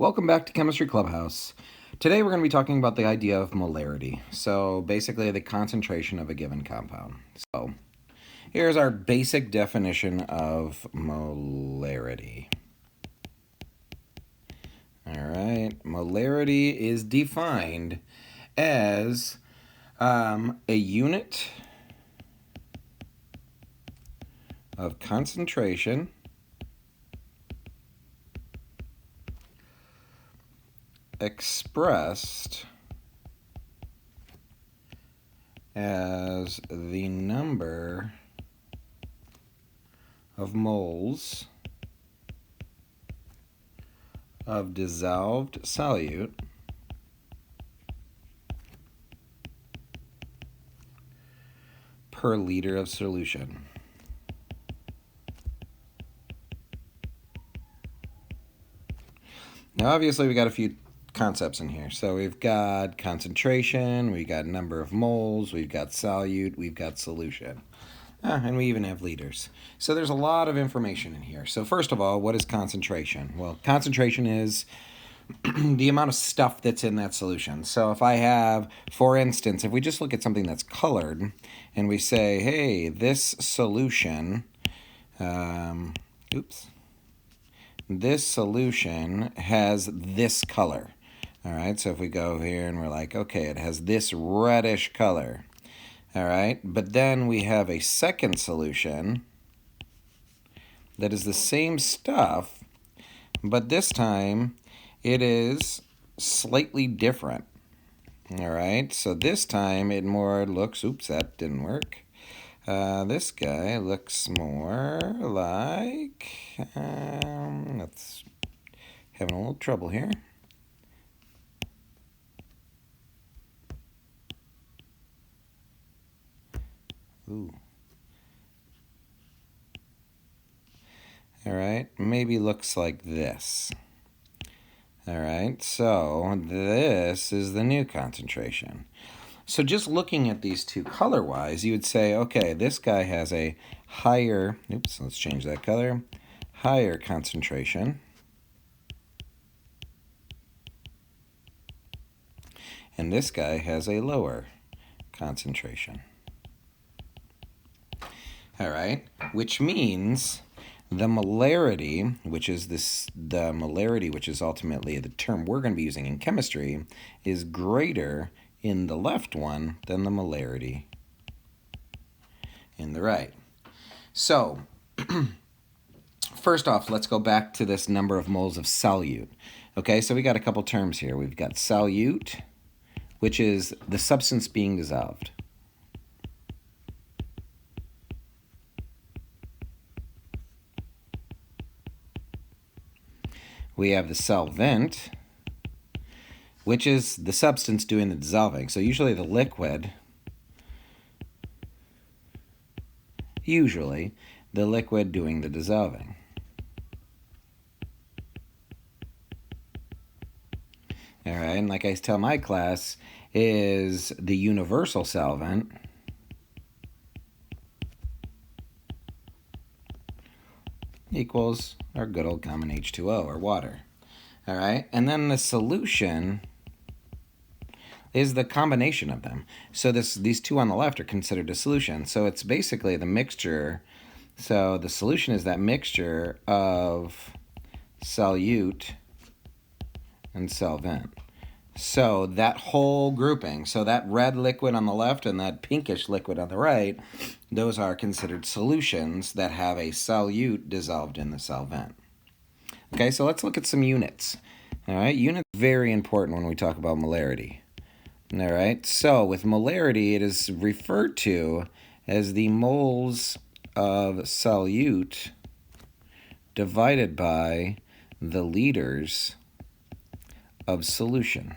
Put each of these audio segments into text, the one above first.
Welcome back to Chemistry Clubhouse. Today we're going to be talking about the idea of molarity. So basically the concentration of a given compound. So here's our basic definition of molarity. All right, molarity is defined as a unit of concentration expressed as the number of moles of dissolved solute per liter of solution. Now obviously we got a few concepts in here. So we've got concentration, we've got number of moles, we've got solute, we've got solution. And we even have liters. So there's a lot of information in here. So first of all, what is concentration? Well, concentration is the amount of stuff that's in that solution. So if I have, for instance, if we just look at something that's colored and we say, hey, this solution, this solution has this color. All right, so if we go here and we're like, okay, it has this reddish color. All right, but then we have a second solution that is the same stuff, but this time it is slightly different. All right, so this time it more looks, oops, that didn't work. This guy looks more like, let's having a little trouble here. Ooh. All right, maybe looks like this. All right, so this is the new concentration. So just looking at these two color-wise, you would say, okay, this guy has a higher, let's change that color, higher concentration. And this guy has a lower concentration. All right, which means the molarity, which is ultimately the term we're going to be using in chemistry, is greater in the left one than the molarity in the right. So, first off, let's go back to this number of moles of solute. Okay, so we got a couple terms here. We've got solute, which is the substance being dissolved. We have the solvent, which is the substance doing the dissolving. So usually the liquid doing the dissolving. All right, and like I tell my class, is the universal solvent equals our good old common H2O, or water. All right, and then the solution is the combination of them. So these two on the left are considered a solution. So it's basically the mixture. So the solution is that mixture of solute and solvent. So that whole grouping, so that red liquid on the left and that pinkish liquid on the right, those are considered solutions that have a solute dissolved in the solvent. Okay, so let's look at some units. All right, units are very important when we talk about molarity. All right, so with molarity, it is referred to as the moles of solute divided by the liters of solution.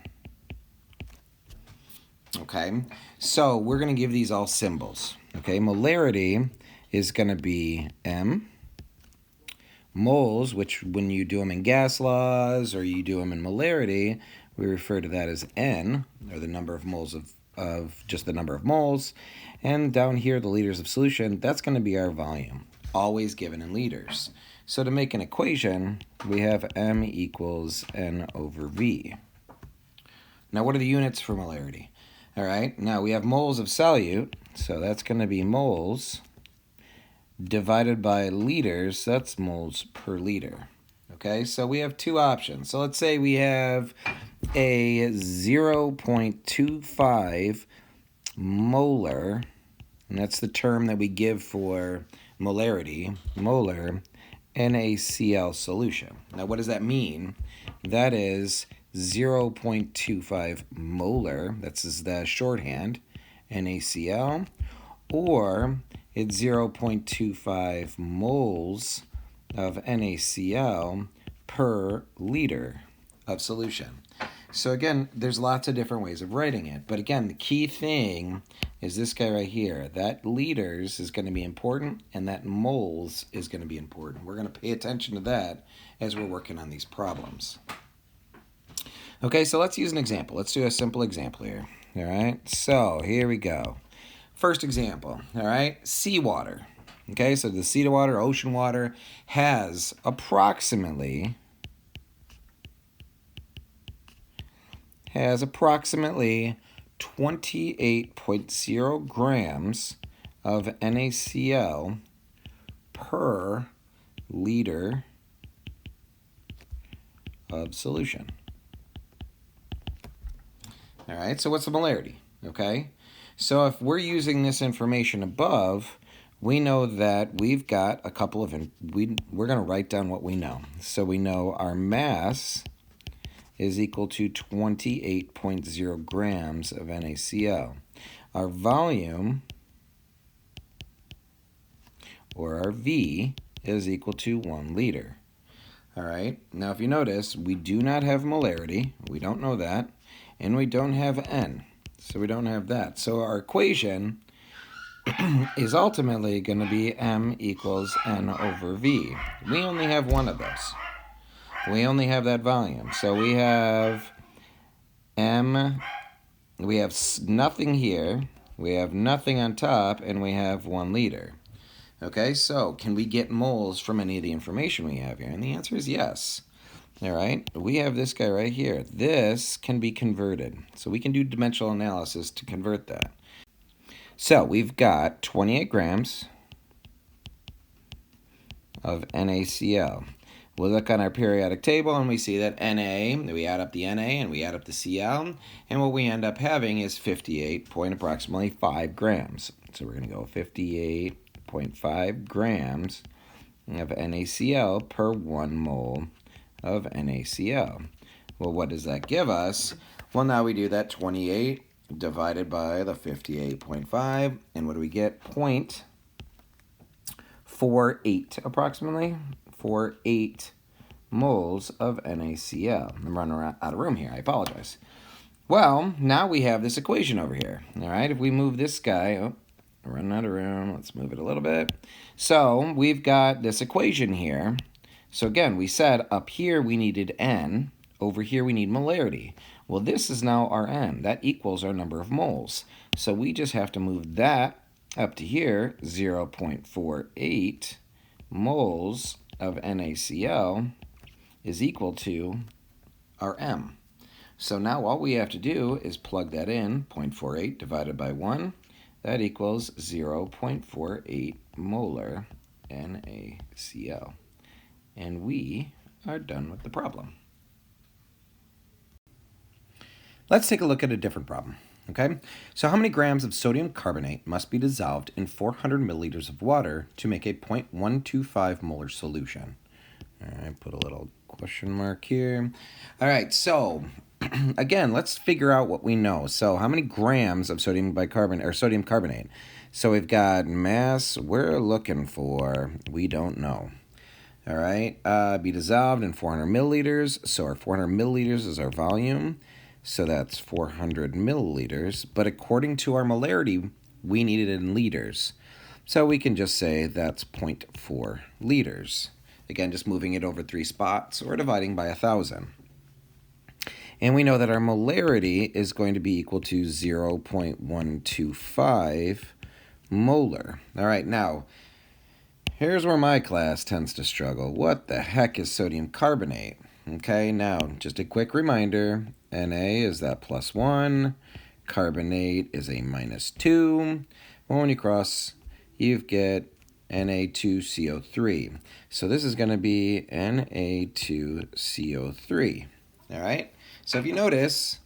Okay, so we're going to give these all symbols. Okay, molarity is going to be M. Moles, which when you do them in gas laws or you do them in molarity, we refer to that as N, or the number of moles of just the number of moles. And down here, the liters of solution, that's going to be our volume, always given in liters. So to make an equation, we have m equals n over v. Now what are the units for molarity? All right, now we have moles of solute, so that's going to be moles divided by liters, that's moles per liter. Okay, so we have two options. So let's say we have a 0.25 molar, and that's the term that we give for molarity, molar NaCl solution. Now what does that mean? That is 0.25 molar, that's the shorthand, NaCl, or it's 0.25 moles of NaCl per liter of solution. So again, there's lots of different ways of writing it. But again, the key thing is this guy right here. That liters is going to be important, and that moles is going to be important. We're going to pay attention to that as we're working on these problems. Okay, so let's use an example. Let's do a simple example here. All right, so here we go. First example, all right, seawater. Okay, so the seawater, ocean water, has approximately 28.0 grams of NaCl per liter of solution. All right, so what's the molarity? Okay, so if we're using this information above, we know that we've got a couple of, we're going to write down what we know. So we know our mass is equal to 28.0 grams of NaCl. Our volume, or our V, is equal to 1 liter. All right, now if you notice, we do not have molarity, we don't know that, and we don't have N, so we don't have that. So our equation is ultimately going to be m equals n over v. We only have one of those. We only have that volume. So we have m, we have nothing here, we have nothing on top, and we have 1 liter. Okay, so can we get moles from any of the information we have here? And the answer is yes. All right, we have this guy right here. This can be converted. So we can do dimensional analysis to convert that. So we've got 28 grams of NaCl. We'll look on our periodic table and we see that Na, we add up the Na and we add up the Cl, and what we end up having is 58.5 grams. So we're going to go 58.5 grams of NaCl per 1 mole of NaCl. Well, what does that give us? Well, now we do that 28 divided by the 58.5, and what do we get? 0.48 approximately. 48 moles of NaCl. I'm running out of room here, I apologize. Well, now we have this equation over here. All right, if we move this guy, I'm running out of room, let's move it a little bit. So we've got this equation here. So again, we said up here we needed N, over here we need molarity. Well, this is now our N. That equals our number of moles. So we just have to move that up to here, 0.48 moles of NaCl is equal to our M. So now all we have to do is plug that in, 0.48 divided by 1. That equals 0.48 molar NaCl. And we are done with the problem. Let's take a look at a different problem. Okay, so how many grams of sodium carbonate must be dissolved in 400 milliliters of water to make a 0.125 molar solution? All right, put a little question mark here. All right, so again, let's figure out what we know. So how many grams of sodium bicarbonate or sodium carbonate? So we've got mass. We're looking for, we don't know. All right, be dissolved in 400 milliliters. So our 400 milliliters is our volume. So that's 400 milliliters, but according to our molarity, we need it in liters. So we can just say that's 0.4 liters. Again, just moving it over 3 spots or dividing by 1,000. And we know that our molarity is going to be equal to 0.125 molar. All right, now, Here's where my class tends to struggle. What the heck is sodium carbonate? Okay, now just a quick reminder. Na is that +1. Carbonate is a -2. Well, when you cross, you get Na2CO3. So this is going to be Na2CO3. All right? So if you notice,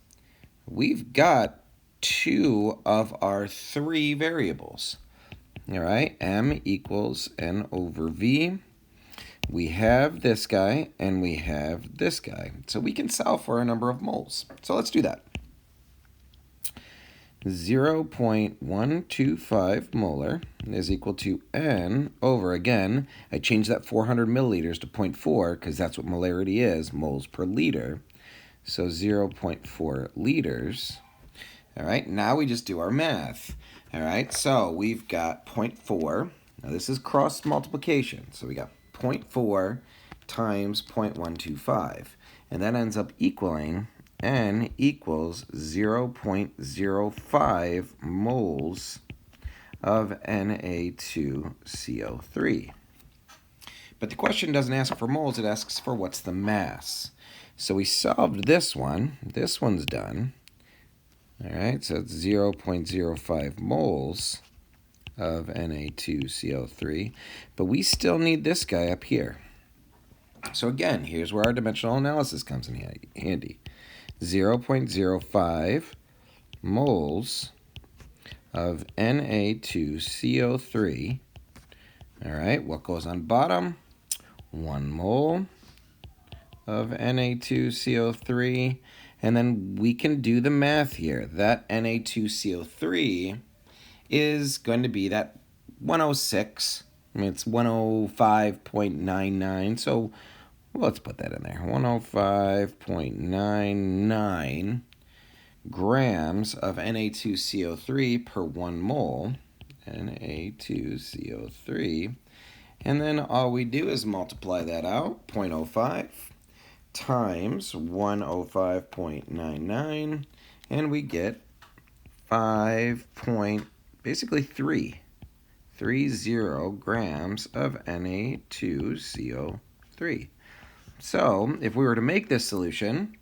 we've got 2 of our 3 variables. All right, M equals N over V. We have this guy and we have this guy. So we can solve for a number of moles. So let's do that. 0.125 molar is equal to N over, again, I changed that 400 milliliters to 0.4 because that's what molarity is, moles per liter. So 0.4 liters. All right, now we just do our math. All right, so we've got 0.4. Now this is cross multiplication. So we got 0.4 times 0.125. And that ends up equaling N equals 0.05 moles of Na2CO3. But the question doesn't ask for moles, it asks for what's the mass. So we solved this one. This one's done. All right, so it's 0.05 moles of Na2CO3, but we still need this guy up here. So again, here's where our dimensional analysis comes in handy. 0.05 moles of Na2CO3. All right, what goes on bottom? 1 mole of Na2CO3. And then we can do the math here. That Na2CO3 is going to be that 106. I mean, it's 105.99. So let's put that in there. 105.99 grams of Na2CO3 per 1 mole. Na2CO3. And then all we do is multiply that out. 0.05 times 105.99, and we get 5.30 grams of Na2CO3. So if we were to make this solution,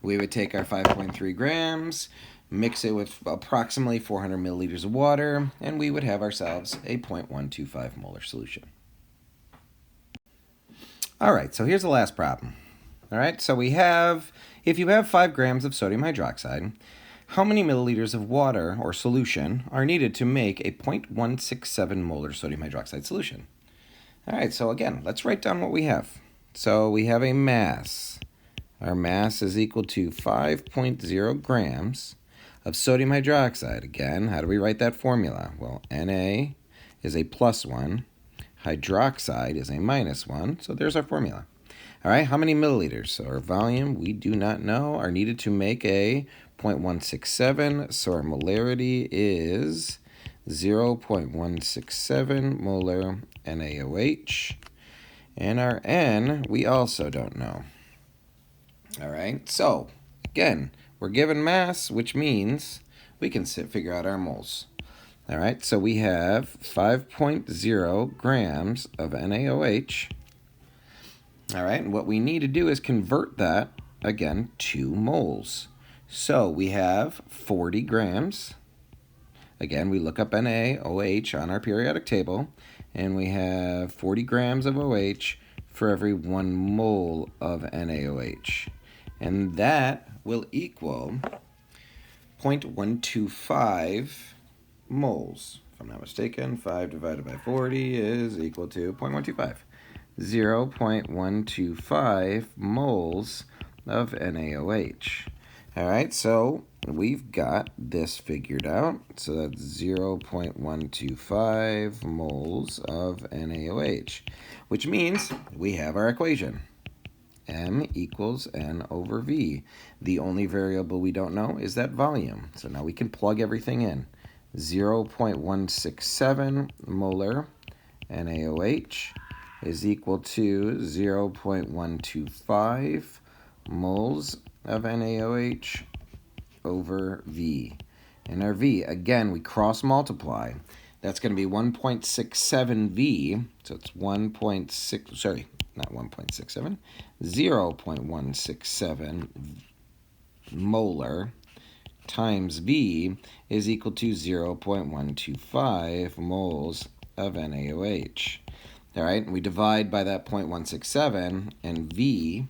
we would take our 5.3 grams, mix it with approximately 400 milliliters of water, and we would have ourselves a 0.125 molar solution. All right, so here's the last problem. All right, so we have, if you have 5 grams of sodium hydroxide, how many milliliters of water or solution are needed to make a 0.167 molar sodium hydroxide solution? All right, so again, let's write down what we have. So we have a mass. Our mass is equal to 5.0 grams of sodium hydroxide. Again, how do we write that formula? Well, Na is a +1, hydroxide is a -1, so there's our formula. All right, how many milliliters? So our volume, we do not know, are needed to make a 0.167. So our molarity is 0.167 molar NaOH. And our N, we also don't know. All right, so again, we're given mass, which means we can figure out our moles. All right, so we have 5.0 grams of NaOH. All right, and what we need to do is convert that, again, to moles. So we have 40 grams. Again, we look up NaOH on our periodic table, and we have 40 grams of OH for every 1 mole of NaOH. And that will equal 0.125 moles. If I'm not mistaken, 5 divided by 40 is equal to 0.125. 0.125 moles of NaOH. All right, so we've got this figured out. So that's 0.125 moles of NaOH, which means we have our equation. M equals N over V. The only variable we don't know is that volume. So now we can plug everything in. 0.167 molar NaOH is equal to 0.125 moles of NaOH over V. And our V, again, we cross multiply. That's going to be 1.67 V, so it's 1.6, sorry, not 1.67, 0.167 molar times V is equal to 0.125 moles of NaOH. All right, and we divide by that 0.167, and V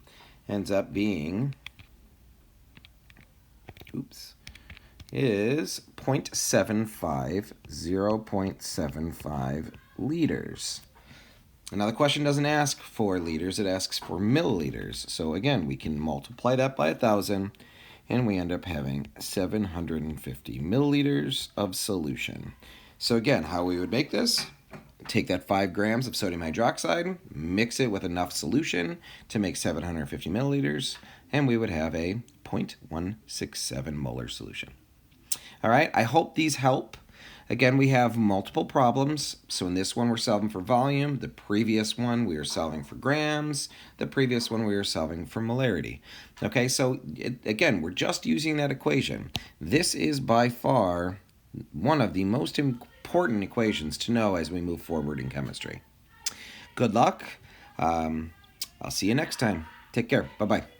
ends up being, is 0.75, 0.75 liters. Now the question doesn't ask for liters, it asks for milliliters. So again, we can multiply that by 1,000, and we end up having 750 milliliters of solution. So again, how we would make this: take that 5 grams of sodium hydroxide, mix it with enough solution to make 750 milliliters, and we would have a 0.167 molar solution. All right, I hope these help. Again, we have multiple problems. So in this one, we're solving for volume. The previous one, we were solving for grams. The previous one, we were solving for molarity. Okay, so again, we're just using that equation. This is by far one of the most important equations to know as we move forward in chemistry. Good luck. I'll see you next time. Take care. Bye-bye.